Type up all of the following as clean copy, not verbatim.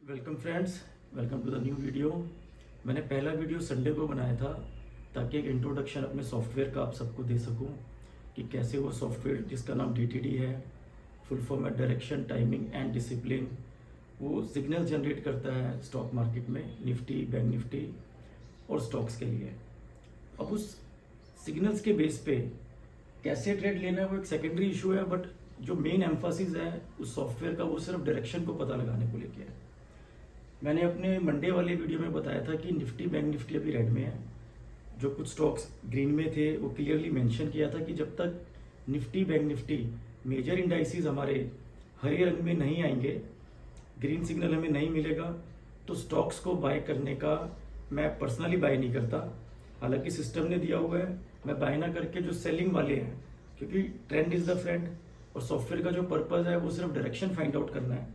Welcome friends, welcome to the new video. मैंने पहला video Sunday को बनाया था ताकि एक इंट्रोडक्शन अपने सॉफ्टवेयर का आप सबको दे सकूं कि कैसे वो सॉफ्टवेयर जिसका नाम DTD है, फुल फॉर्म है डायरेक्शन टाइमिंग एंड डिसिप्लिन, वो सिग्नल जनरेट करता है स्टॉक मार्केट में, निफ्टी, बैंक निफ्टी और स्टॉक्स के लिए। अब उस सिग्नल्स के बेस पे कैसे ट्रेड लेना है वो एक सेकेंडरी इशू है, बट जो मेन एम्फासिस है उस सॉफ्टवेयर का वो सिर्फ डायरेक्शन को पता लगाने को लेके है। मैंने अपने मंडे वाले वीडियो में बताया था कि निफ्टी, बैंक निफ्टी अभी रेड में है। जो कुछ स्टॉक्स ग्रीन में थे वो क्लियरली मेंशन किया था कि जब तक Nifty, bank Nifty major indices हमारे हरे रंग में नहीं आएंगे, ग्रीन सिग्नल हमें नहीं मिलेगा, तो स्टॉक्स को बाय करने का मैं पर्सनली बाय नहीं करता। हालांकि सिस्टम ने दिया हुआ है, मैं बाय ना करके जो सेलिंग वाले हैं, क्योंकि ट्रेंड इज द फ्रेंड और सॉफ्टवेयर का जो पर्पज है वो सिर्फ डायरेक्शन फाइंड आउट करना है।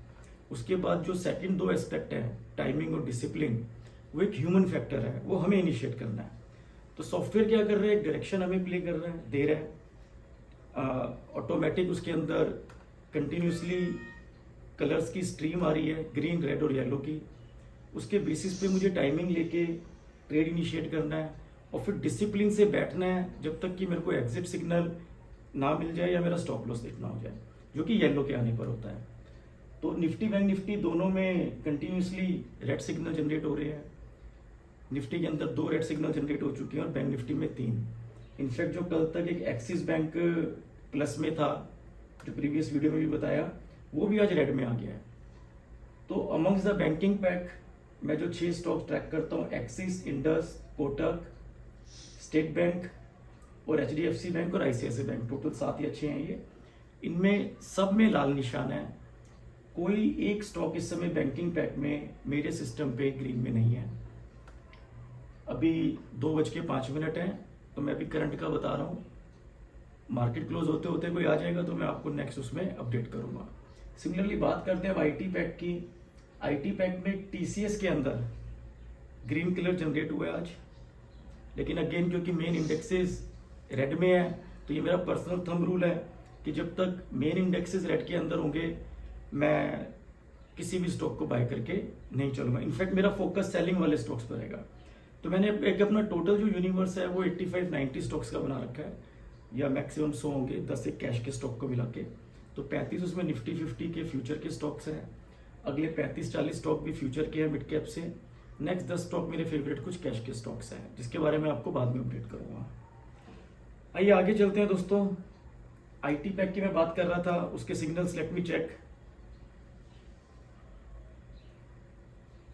उसके बाद जो सेकंड दो एस्पेक्ट है, टाइमिंग और डिसिप्लिन, वो एक ह्यूमन फैक्टर है, वो हमें इनिशिएट करना है। तो सॉफ्टवेयर क्या कर रहा है, एक डायरेक्शन हमें प्ले कर रहा है, दे रहा है। ऑटोमेटिक उसके अंदर कंटिन्यूसली कलर्स की स्ट्रीम आ रही है, ग्रीन, रेड और येलो की। उसके बेसिस पे मुझे टाइमिंग लेके ट्रेड इनिशिएट करना है और फिर डिसिप्लिन से बैठना है जब तक कि मेरे को एग्जिट सिग्नल ना मिल जाए या मेरा स्टॉप लॉस देखना हो जाए, जो कि येलो के आने पर होता है। तो निफ्टी, बैंक निफ्टी दोनों में कंटिन्यूसली रेड सिग्नल जनरेट हो रहे हैं। निफ्टी के अंदर 2 रेड सिग्नल जनरेट हो चुके हैं और बैंक निफ्टी में 3। इनफैक्ट जो कल तक एक एक्सिस बैंक प्लस में था, जो प्रीवियस वीडियो में भी बताया, वो भी आज रेड में आ गया है। तो अमंग्स द बैंकिंग पैक मैं जो 6 स्टॉक ट्रैक करता हूँ, axis, Indus, Kotak, state bank और HDFC बैंक और ICICI बैंक, टोटल 7 या 6 हैं ये। इनमें सब में लाल निशान है। कोई एक स्टॉक इस समय बैंकिंग पैक में मेरे सिस्टम पे ग्रीन में नहीं है। अभी 2:05 है, तो मैं अभी करंट का बता रहा हूँ। मार्केट क्लोज होते होते कोई आ जाएगा तो मैं आपको नेक्स्ट उसमें अपडेट करूंगा। सिमिलरली बात करते हैं अब IT पैक की। IT पैक में TCS के अंदर ग्रीन कलर जनरेट हुआ है आज, लेकिन अगेन क्योंकि मेन इंडेक्सेस रेड में है, तो ये मेरा पर्सनल थंब रूल है कि जब तक मेन इंडेक्सेस रेड के अंदर होंगे मैं किसी भी स्टॉक को बाय करके नहीं चलूंगा। इनफैक्ट मेरा फोकस सेलिंग वाले स्टॉक्स पर रहेगा। तो मैंने एक अपना टोटल जो यूनिवर्स है वो 85-90 स्टॉक्स का बना रखा है, या मैक्सिमम 100 होंगे 10 एक कैश के स्टॉक को मिला के। तो 35 उसमें निफ्टी 50 के फ्यूचर के स्टॉक्स हैं, अगले 35-40 स्टॉक भी फ्यूचर के हैं मिड कैप से। नेक्स्ट 10 स्टॉक मेरे फेवरेट कुछ कैश के स्टॉक्स हैं, जिसके बारे में आपको बाद में अपडेट करूंगा। आइए आगे चलते हैं दोस्तों। IT पैक की मैं बात कर रहा था, उसके सिग्नल्स लेट मी चेक।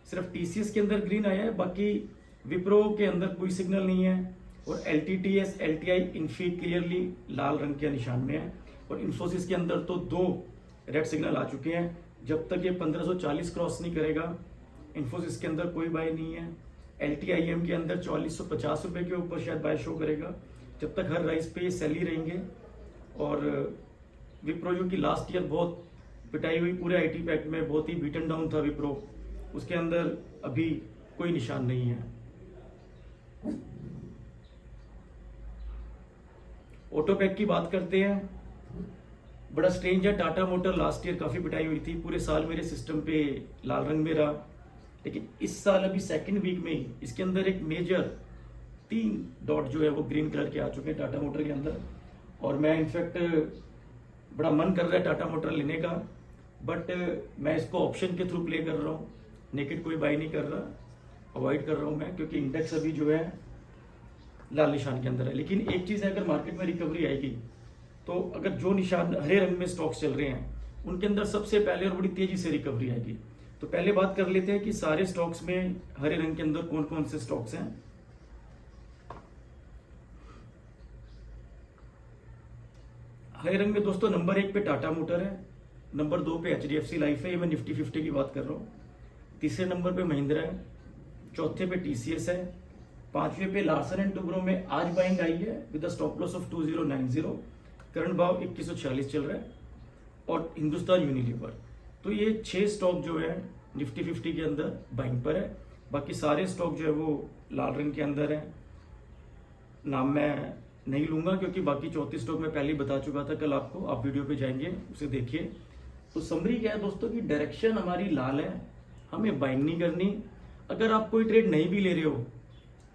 सिर्फ TCS के अंदर ग्रीन आया है, बाकी विप्रो के अंदर कोई सिग्नल नहीं है, और LTTS, LTI, इन्फी क्लियरली लाल रंग के निशान में है, और इन्फोसिस के अंदर तो 2 रेड सिग्नल आ चुके हैं। जब तक ये 1540 क्रॉस नहीं करेगा, इन्फोसिस के अंदर कोई बाय नहीं है। LTIM के अंदर 4450 रुपए के ऊपर शायद बाय शो करेगा। जब तक हर राइस पे ये सेल ही रहेंगे। और विप्रो जो कि लास्ट ईयर बहुत पिटाई हुई पूरे IT पैक में, बहुत ही बीटन डाउन था विप्रो, उसके अंदर अभी कोई निशान नहीं है। ऑटो पैक की बात करते हैं। बड़ा स्ट्रेंज है, टाटा मोटर लास्ट ईयर काफी पिटाई हुई थी, पूरे साल मेरे सिस्टम पे लाल रंग में रहा, लेकिन इस साल अभी सेकंड वीक में ही इसके अंदर एक मेजर 3 डॉट जो है वो ग्रीन कलर के आ चुके हैं टाटा मोटर के अंदर। और मैं इनफैक्ट बड़ा मन कर रहा है टाटा मोटर लेने का, बट मैं इसको ऑप्शन के थ्रू प्ले कर रहा हूँ, नेकेड कोई बाय नहीं कर रहा, अवॉइड कर रहा हूँ मैं, क्योंकि इंडेक्स अभी जो है लाल निशान के अंदर है। लेकिन एक चीज़ है, अगर मार्केट में रिकवरी आएगी तो अगर जो निशान हरे रंग में स्टॉक्स चल रहे हैं उनके अंदर सबसे पहले और बड़ी तेजी से रिकवरी आएगी। तो पहले बात कर लेते हैं कि सारे स्टॉक्स में हरे रंग के अंदर कौन कौन से स्टॉक्स हैं। हरे रंग में दोस्तों नंबर 1 पे टाटा मोटर है, नंबर 2 पे HDFC लाइफ है, ये मैं निफ्टी 50 की बात कर रहा हूँ। तीसरे नंबर पे महिंद्रा है, चौथे पे TCS है, 5वें पे लार्सन एंड टुब्रो में आज बाइंग आई है with stop loss of 2090, current भाव 2140 चल रहा है, और हिंदुस्तान यूनिलीवर। तो ये 6 स्टॉक जो है निफ्टी 50 के अंदर बाइंग पर है। बाकी सारे स्टॉक जो है वो लाल रंग के अंदर है। नाम मैं नहीं लूंगा क्योंकि बाकी 34 स्टॉक मैं पहले ही बता चुका था कल आपको, आप वीडियो पे जाएंगे उसे देखिए। तो समरी क्या है दोस्तों की डायरेक्शन हमारी लाल है, हमें बाइंग नहीं करनी। अगर आप कोई ट्रेड नहीं भी ले रहे हो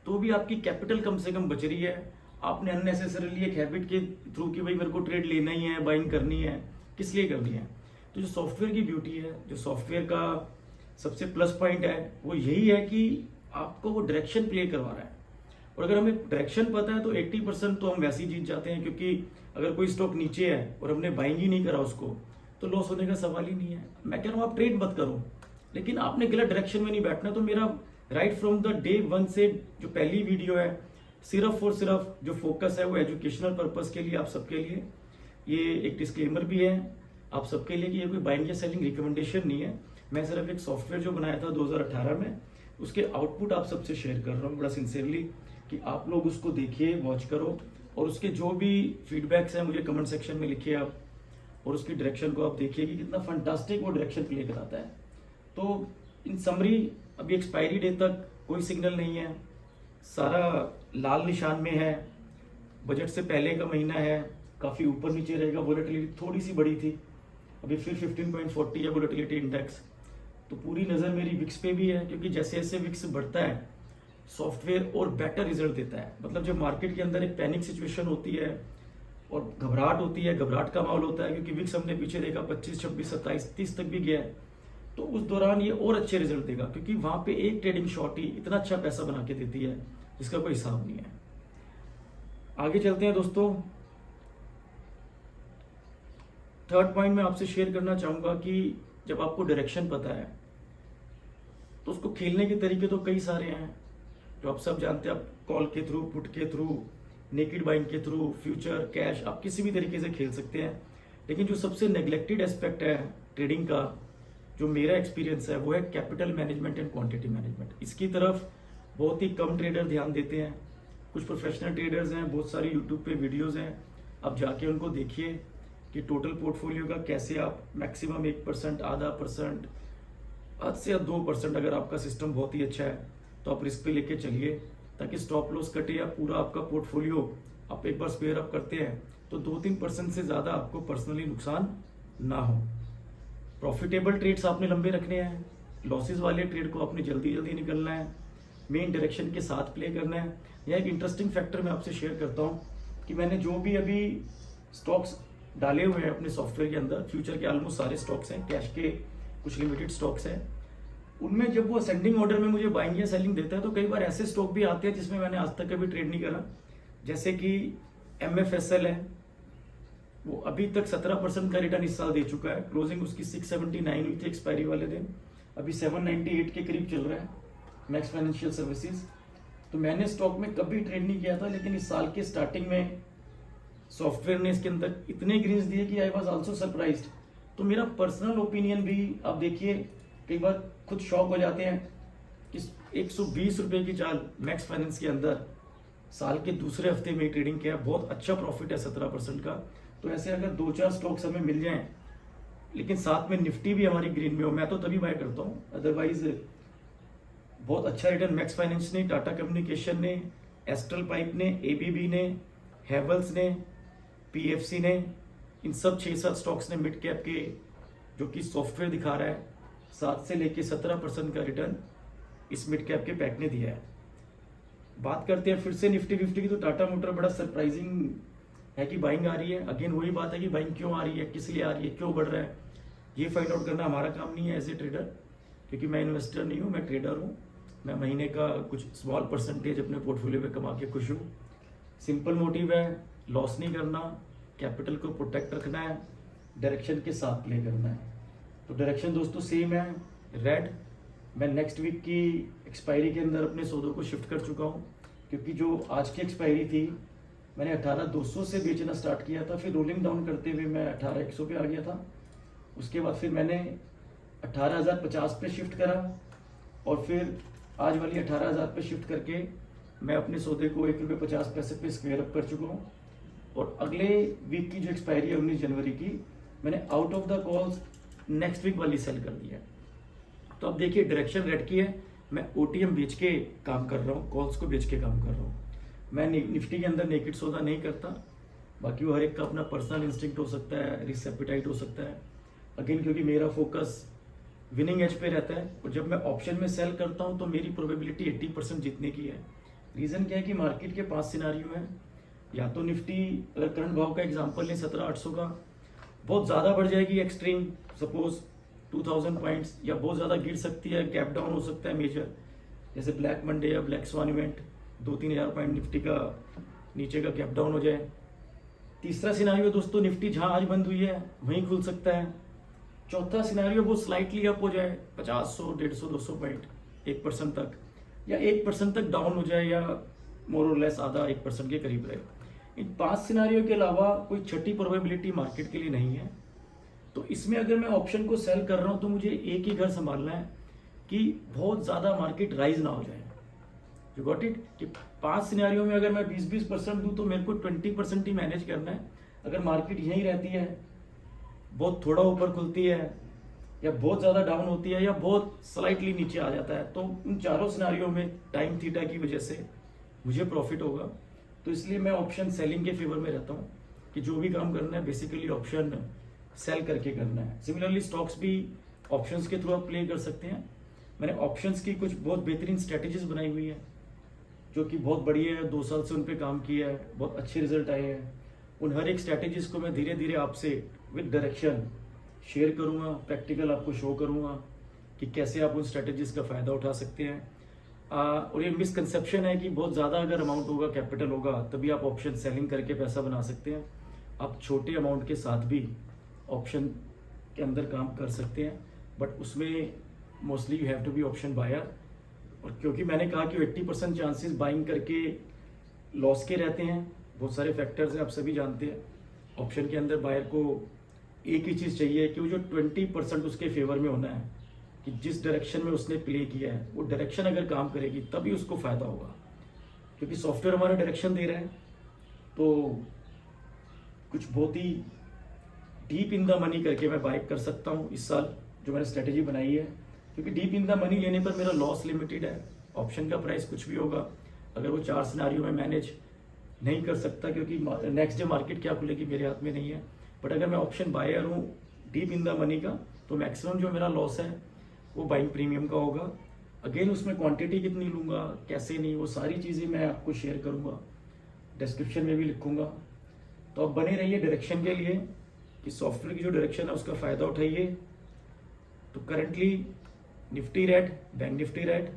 तो भी आपकी कैपिटल कम से कम बच रही है। आपने अननेसेसरीली एक हैबिट के थ्रू कि भाई मेरे को ट्रेड लेना ही है, बाइंग करनी है, किस लिए करनी है। तो जो सॉफ्टवेयर की ब्यूटी है, जो सॉफ्टवेयर का सबसे प्लस पॉइंट है, वो यही है कि आपको वो डायरेक्शन प्ले करवा रहा है। और अगर हमें डायरेक्शन पता है तो 80% तो हम वैसे ही जीत जाते हैं, क्योंकि अगर कोई स्टॉक नीचे है और हमने बाइंग ही नहीं करा उसको तो लॉस होने का सवाल ही नहीं है। मैं कह रहा हूँ आप ट्रेड मत करो, लेकिन आपने गलत डायरेक्शन में नहीं बैठना। तो मेरा right from the day one से जो पहली वीडियो है, सिर्फ और सिर्फ जो फोकस है वो एजुकेशनल पर्पस के लिए, आप सबके लिए। ये एक डिस्क्लेमर भी है आप सबके लिए कि ये कोई बाइंग या सेलिंग रिकमेंडेशन नहीं है। मैं सिर्फ एक सॉफ्टवेयर जो बनाया था 2018 में, उसके आउटपुट आप सबसे शेयर कर रहा हूँ बड़ा सिंसियरली, कि आप लोग उसको देखिए, वॉच करो, और उसके जो भी फीडबैक्स हैं मुझे कमेंट सेक्शन में लिखिए आप, और उसकी डायरेक्शन को आप देखिए कि कितना फंटास्टिक वो डायरेक्शन प्ले कराता है। तो इन समरी, अभी एक्सपायरी डे तक कोई सिग्नल नहीं है, सारा लाल निशान में है, बजट से पहले का महीना है, काफ़ी ऊपर नीचे रहेगा, वोलेटिलिटी थोड़ी सी बढ़ी थी, अभी फिर 15.40 है वोलेटिलिटी इंडेक्स। तो पूरी नज़र मेरी विक्स पे भी है, क्योंकि जैसे जैसे विक्स बढ़ता है सॉफ्टवेयर और बेटर रिजल्ट देता है। मतलब जब मार्केट के अंदर एक पैनिक सिचुएशन होती है और घबराहट होती है, घबराहट का माहौल होता है, क्योंकि विक्स हमने पीछे देखा 25, 26, 27, 30 तक भी गया है, तो उस दौरान ये और अच्छे रिजल्ट देगा, क्योंकि वहां पे एक ट्रेडिंग शॉट ही इतना अच्छा पैसा बना के देती है जिसका कोई हिसाब नहीं है। आगे चलते हैं दोस्तों। थर्ड पॉइंट मैं आपसे शेयर करना चाहूंगा कि जब आपको डायरेक्शन पता है तो उसको खेलने के तरीके तो कई सारे हैं जो आप सब जानते हैं। आप कॉल के थ्रू, पुट के थ्रू, नेकेड बाइंग के थ्रू, फ्यूचर, कैश, आप किसी भी तरीके से खेल सकते हैं। लेकिन जो सबसे नेग्लेक्टेड एस्पेक्ट है ट्रेडिंग का, जो मेरा एक्सपीरियंस है, वो है capital management and quantity management. इसकी तरफ बहुत ही कम ट्रेडर ध्यान देते हैं। कुछ प्रोफेशनल ट्रेडर्स हैं, बहुत सारी यूट्यूब पे वीडियोस हैं, आप जाके उनको देखिए कि टोटल पोर्टफोलियो का कैसे आप मैक्सिमम 1%, आधा परसेंट, हद से 2%, अगर आपका सिस्टम बहुत ही अच्छा है तो आप रिस्क पे लेके चलिए, ताकि स्टॉप लॉस कटे या पूरा आपका पोर्टफोलियो आप एक बार स्पेयर अप करते हैं तो 2-3% से ज़्यादा आपको पर्सनली नुकसान ना हो। प्रॉफिटेबल ट्रेड्स आपने लंबे रखने हैं, लॉसेस वाले ट्रेड को आपने जल्दी जल्दी निकलना है, मेन डायरेक्शन के साथ प्ले करना है। यह एक इंटरेस्टिंग फैक्टर मैं आपसे शेयर करता हूँ कि मैंने जो भी अभी स्टॉक्स डाले हुए हैं अपने सॉफ्टवेयर के अंदर, फ्यूचर के ऑलमोस्ट सारे स्टॉक्स हैं, कैश के कुछ लिमिटेड स्टॉक्स हैं, उनमें जब वो असेंडिंग ऑर्डर में मुझे बाइंग या सेलिंग देता है तो कई बार ऐसे स्टॉक भी आते हैं जिसमें मैंने आज तक कभी ट्रेड नहीं करा। जैसे कि MFSL है, वो अभी तक 17% का रिटर्न इस साल दे चुका है। क्लोजिंग उसकी 679 हुई थी एक्सपायरी वाले दिन, अभी 798 के करीब चल रहा है। मैक्स फाइनेंशियल सर्विसेज, तो मैंने स्टॉक में कभी ट्रेड नहीं किया था, लेकिन इस साल के स्टार्टिंग में सॉफ्टवेयर ने इसके अंदर इतने ग्रीन्स दिए कि आई वॉज ऑल्सो सरप्राइज्ड। तो मेरा पर्सनल ओपिनियन भी आप देखिए, कई बार खुद शॉक हो जाते हैं कि 120 रुपए की चाल मैक्स फाइनेंस के अंदर साल के दूसरे हफ्ते में ट्रेडिंग किया, बहुत अच्छा प्रॉफिट है 17% का। तो ऐसे अगर 2-4 स्टॉक्स हमें मिल जाएं, लेकिन साथ में निफ्टी भी हमारी ग्रीन में हो, मैं तो तभी बाय करता हूँ। अदरवाइज बहुत अच्छा रिटर्न मैक्स फाइनेंस ने, टाटा कम्युनिकेशन ने, एस्ट्रल पाइप ने, ABB ने, हैवल्स ने, PFC ने, इन सब 6-7 स्टॉक्स ने मिड कैप के, जो कि सॉफ्टवेयर दिखा रहा है, 7 से लेके 17% का रिटर्न इस मिड कैप के पैक ने दिया है। बात करते हैं फिर से निफ्टी 50 की, तो टाटा मोटर बड़ा सरप्राइजिंग है कि बाइंग आ रही है। अगेन वही बात है कि बाइंग क्यों आ रही है, किस लिए आ रही है, क्यों बढ़ रहा है, ये फाइंड आउट करना हमारा काम नहीं है एज ए ट्रेडर, क्योंकि मैं इन्वेस्टर नहीं हूँ, मैं ट्रेडर हूँ। मैं महीने का कुछ स्मॉल परसेंटेज अपने पोर्टफोलियो में कमा के खुश हूँ। सिंपल मोटिव है, लॉस नहीं करना, कैपिटल को प्रोटेक्ट रखना है, डायरेक्शन के साथ प्ले करना है। तो डायरेक्शन दोस्तों सेम है, रेड। मैं नेक्स्ट वीक की एक्सपायरी के अंदर अपने सौदों को शिफ्ट कर चुका हूँ, क्योंकि जो आज की एक्सपायरी थी मैंने 18,200 से बेचना स्टार्ट किया था, फिर रोलिंग डाउन करते हुए मैं 18,100 पे आ गया था। उसके बाद फिर मैंने 18,050 पे शिफ्ट करा, और फिर आज वाली 18,000 पे शिफ्ट करके मैं अपने सौदे को ₹1.50 पे स्क्वेयर अप कर चुका हूँ। और अगले वीक की जो एक्सपायरी है 19 जनवरी की, मैंने out of the calls next week वाली सेल कर दी है। तो अब देखिए डायरेक्शन रेड की है, मैं OTM बेच के काम कर रहा हूँ, कॉल्स को बेच के काम कर रहा हूँ। मैं निफ्टी के अंदर नेकेड सौदा नहीं करता, बाकी वो हर एक का अपना पर्सनल इंस्टिंक्ट हो सकता है, रिस्क एपिटाइट हो सकता है। अगेन क्योंकि मेरा फोकस विनिंग एज पे रहता है, और जब मैं ऑप्शन में सेल करता हूँ तो मेरी प्रोबेबिलिटी 80% जीतने की है। रीज़न क्या है कि मार्केट के 5 सिनारियो हैं। या तो निफ्टी अगर करंट भाव का एग्जांपल लें 17,800 का, बहुत ज़्यादा बढ़ जाएगी एक्सट्रीम, सपोज 2000 पॉइंट्स, या बहुत ज़्यादा गिर सकती है, गैप डाउन हो सकता है मेजर, जैसे ब्लैक मंडे या ब्लैक स्वान इवेंट, 2-3 हज़ार पॉइंट निफ्टी का नीचे का गैप डाउन हो जाए। तीसरा सिनारियो दोस्तों, निफ्टी जहां आज बंद हुई है वहीं खुल सकता है। चौथा सिनारियो वो स्लाइटली अप हो जाए 50, 100, 150, 200 पॉइंट, 1% तक, या 1% तक डाउन हो जाए, या मोर और लेस आधा 1% के करीब रहे। इन 5 सिनारियो के अलावा कोई छठी प्रोबेबिलिटी मार्केट के लिए नहीं है। तो इसमें अगर मैं ऑप्शन को सेल कर रहा हूं तो मुझे एक ही घर संभालना है कि बहुत ज़्यादा मार्केट राइज ना हो जाए। यू गॉट इट, कि 5 सिनारियों में अगर मैं 20% दूं तो मेरे को 20% ही मैनेज करना है। अगर मार्केट यहीं रहती है, बहुत थोड़ा ऊपर खुलती है, या बहुत ज़्यादा डाउन होती है, या बहुत स्लाइटली नीचे आ जाता है, तो उन चारों सिनारियों में टाइम थीटा की वजह से मुझे प्रॉफिट होगा। तो इसलिए मैं ऑप्शन सेलिंग के फेवर में रहता हूँ कि जो भी काम करना है बेसिकली ऑप्शन सेल करके करना है। सिमिलरली स्टॉक्स भी ऑप्शंस के थ्रू आप प्ले कर सकते हैं। मैंने ऑप्शंस की कुछ बहुत बेहतरीन स्ट्रेटेजीज बनाई हुई है जो कि बहुत बढ़िया है, 2 साल से उन पर काम किया है, बहुत अच्छे रिजल्ट आए हैं। उन हर एक स्ट्रैटेजीज को मैं धीरे धीरे आपसे विद डायरेक्शन शेयर करूंगा, प्रैक्टिकल आपको शो करूंगा कि कैसे आप उन स्ट्रैटेजीज का फ़ायदा उठा सकते हैं। और ये मिसकंसेप्शन है कि बहुत ज़्यादा अगर अमाउंट होगा, कैपिटल होगा, तभी आप ऑप्शन सेलिंग करके पैसा बना सकते हैं। आप छोटे अमाउंट के साथ भी ऑप्शन के अंदर काम कर सकते हैं, बट उसमें mostly you have to be option buyer. और क्योंकि मैंने कहा कि 80% चांसेस बाइंग करके लॉस के रहते हैं, बहुत सारे फैक्टर्स हैं, आप सभी जानते हैं। ऑप्शन के अंदर बायर को एक ही चीज़ चाहिए कि वो जो 20% उसके फेवर में होना है, कि जिस डायरेक्शन में उसने प्ले किया है वो डायरेक्शन अगर काम करेगी तभी उसको फ़ायदा होगा। क्योंकि सॉफ्टवेयर हमारा डायरेक्शन दे रहा है, तो कुछ बहुत ही डीप इन द मनी करके मैं बाय कर सकता हूँ इस साल, जो मैंने स्ट्रेटेजी बनाई है। क्योंकि डीप इन द मनी लेने पर मेरा लॉस लिमिटेड है। ऑप्शन का प्राइस कुछ भी होगा, अगर वो 4 सिनारियों में मैनेज नहीं कर सकता, क्योंकि नेक्स्ट डे मार्केट क्या खुलेगी मेरे हाथ में नहीं है। बट अगर मैं ऑप्शन बायर हूँ डीप इन द मनी का, तो मैक्सिमम जो मेरा लॉस है वो बाइंग प्रीमियम का होगा। अगेन उसमें क्वांटिटी कितनी लूँगा, कैसे नहीं, वो सारी चीज़ें मैं आपको शेयर करूँगा, डिस्क्रिप्शन में भी लिखूँगा। तो आप बने रहिए डायरेक्शन के लिए कि सॉफ्टवेयर की जो डायरेक्शन है उसका फ़ायदा उठाइए। तो currently Nifty red, bank Nifty red,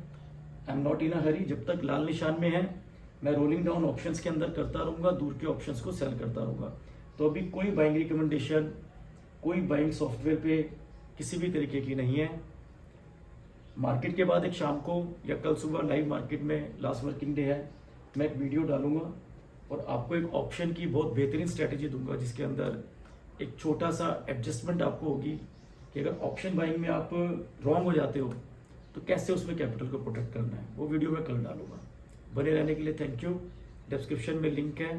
I am not in a hurry. जब तक लाल निशान में है मैं रोलिंग डाउन ऑप्शंस के अंदर करता रहूँगा, दूर के ऑप्शंस को सेल करता रहूँगा। तो अभी कोई बाइंग रिकमेंडेशन, कोई बाइंग सॉफ्टवेयर पे किसी भी तरीके की नहीं है। मार्केट के बाद एक शाम को या कल सुबह लाइव मार्केट में लास्ट वर्किंग डे है, मैं एक वीडियो डालूंगा और आपको एक ऑप्शन की बहुत बेहतरीन स्ट्रैटेजी दूंगा, जिसके अंदर एक छोटा सा एडजस्टमेंट आपको होगी कि अगर ऑप्शन बाइंग में आप रॉन्ग हो जाते हो तो कैसे उसमें कैपिटल को प्रोटेक्ट करना है। वो वीडियो मैं कल डालूंगा। बने रहने के लिए थैंक यू। डिस्क्रिप्शन में लिंक है,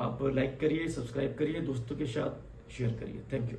आप लाइक करिए, सब्सक्राइब करिए, दोस्तों के साथ शेयर करिए। Thank you.